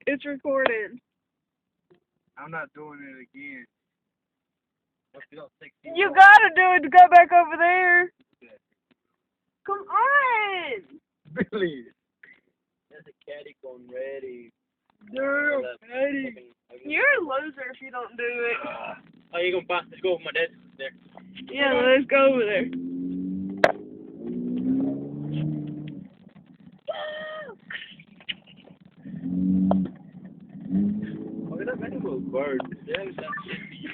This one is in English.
It's recorded. I'm not doing it again. You gotta do it to go back over there. Come on! Billy. There's a caddy going ready. You're petty. You're a loser if you don't do it. Oh, you gonna pass? Let's go over my desk there. Yeah, let's go over there. Oh, you're not many little birds. They haven't done shit to you.